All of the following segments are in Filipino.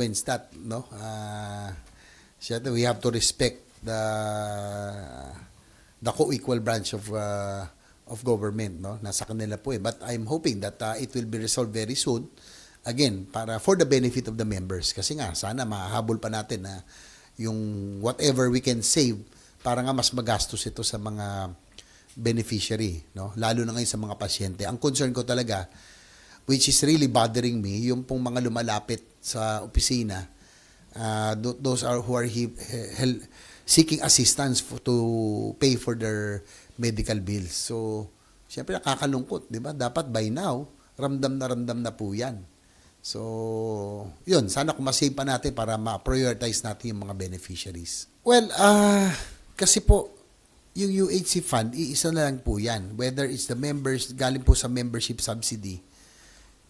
Wins that, no? Syempre, we have to respect the co-equal branch of government, no? Nasa kanila po eh. But I'm hoping that it will be resolved very soon. Again, for the benefit of the members. Kasi nga, sana mahabol pa natin na yung whatever we can save para nga mas magastos ito sa mga beneficiary, no? Lalo na ngayon sa mga pasyente. Ang concern ko talaga, which is really bothering me, yung pong mga lumalapit sa opisina, those are who are seeking assistance to pay for their medical bills. So, syempre nakakalungkot, di ba? Dapat by now, ramdam na po yan. So, yun, sana kumasave pa natin para ma-prioritize natin yung mga beneficiaries. Well, kasi po, yung UHC fund, iisa na lang po yan. Whether it's the members, galing po sa membership subsidy,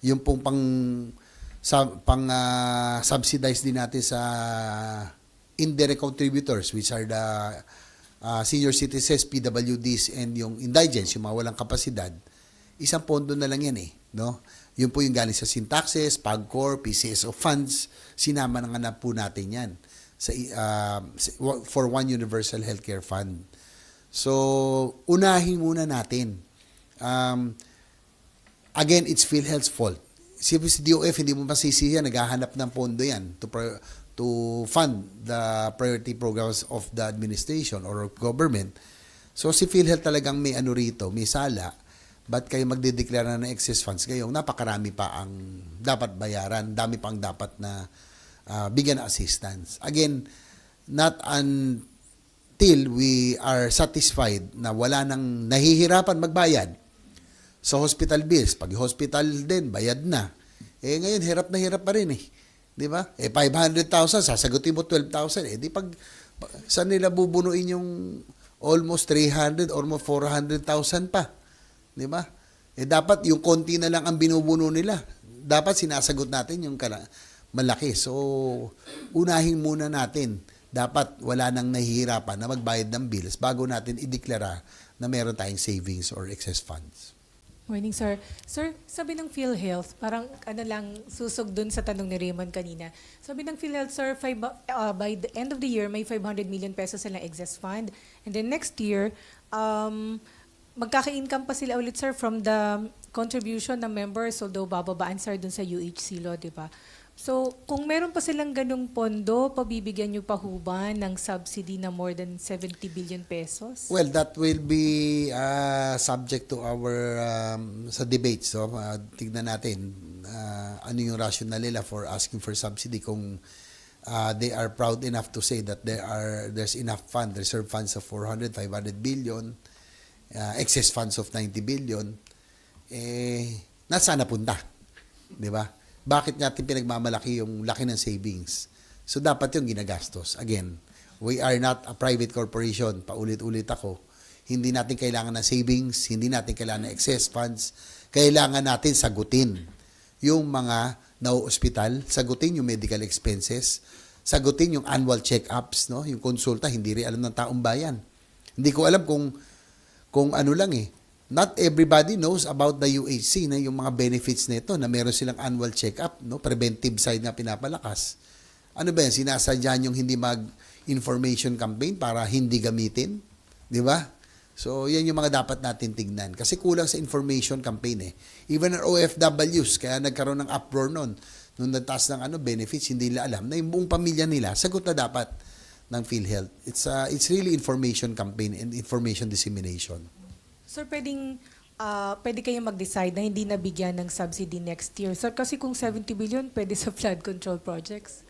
yung pong subsidize din natin sa indirect contributors, which are the senior citizens, PWDs, and yung indigents, yung mga walang kapasidad, isang pondo na lang yan eh. No? Yun po yung galing sa Syntaxes, PAGCOR, PCSO funds, sinama na nga po natin yan for one universal healthcare fund. So, unahin muna natin. Again, it's PhilHealth's fault. Si DOF, hindi mo masisiya, naghahanap ng pondo yan to fund the priority programs of the administration or government. So, si PhilHealth talagang may ano rito, may sala. Ba't kayo magdedeklara ng excess funds? Kayong napakarami pa ang dapat bayaran, dami pang dapat na bigyan ng assistance. Again, not until we are satisfied na wala nang nahihirapan magbayad sa hospital bills. Pag hospital din, bayad na. Eh ngayon, hirap na hirap pa rin eh. Di ba? Eh 500,000, sasagutin mo 12,000. Eh di pag, saan nila bubunuin yung almost 300 or 400,000 pa? Di ba? Eh dapat yung konti na lang ang binubuno nila. Dapat sinasagot natin yung malaki. So, unahin muna natin. Dapat wala nang nahihirapan na magbayad ng bills bago natin ideklara na meron tayong savings or excess funds. Morning, sir. Sir, sabi ng PhilHealth, parang ano lang, susog dun sa tanong ni Raymond kanina. Sabi ng PhilHealth, sir, by the end of the year, may 500 million pesos silang excess fund. And then next year, magkaka-income pa sila ulit, sir, from the contribution ng members, although bababaan, sir, dun sa UHC law, di ba? So, kung meron pa silang ganung pondo, pabibigyan nyo pa huban ng subsidy na more than 70 billion pesos? Well, that will be subject to our sa debates. So, tignan natin ano yung rationale nila for asking for subsidy kung they are proud enough to say that there's enough fund, reserve funds of 400, 500 billion, excess funds of 90 billion, nasaan napunta? Di ba? Bakit natin pinagmamalaki yung laki ng savings? So, dapat yung ginagastos. Again, we are not a private corporation. Paulit-ulit ako. Hindi natin kailangan ng savings, hindi natin kailangan ng excess funds. Kailangan natin sagutin yung mga nau-ospital, sagutin yung medical expenses, sagutin yung annual check-ups, no? Yung konsulta, hindi rin alam ng taong bayan. Hindi ko alam kung ano lang eh. Not everybody knows about the UHC na yung mga benefits nito na meron silang annual check-up, no? Preventive side na pinapalakas. Ano ba yan? Sinasadya yung hindi mag-information campaign para hindi gamitin? Di ba? So, yan yung mga dapat natin tignan. Kasi kulang sa information campaign eh. Even our OFWs, kaya nagkaroon ng uproar nun. Nung nagtaas ng benefits, hindi nila alam na yung buong pamilya nila, sagot na dapat ng PhilHealth. It's really information campaign and information dissemination. Sir, pwede kayong mag-decide na hindi nabigyan ng subsidy next year. Sir, kasi kung 70 billion, pwede sa flood control projects?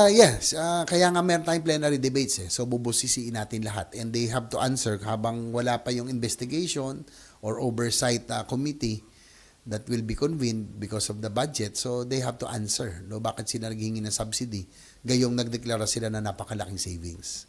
Yes. Kaya nga meron tayong plenary debates eh. So, bubusisiin natin lahat. And they have to answer habang wala pa yung investigation or oversight committee that will be convened because of the budget. So, they have to answer. No? Bakit sila naghingi ng subsidy? Gayong nagdeklara sila na napakalaking savings.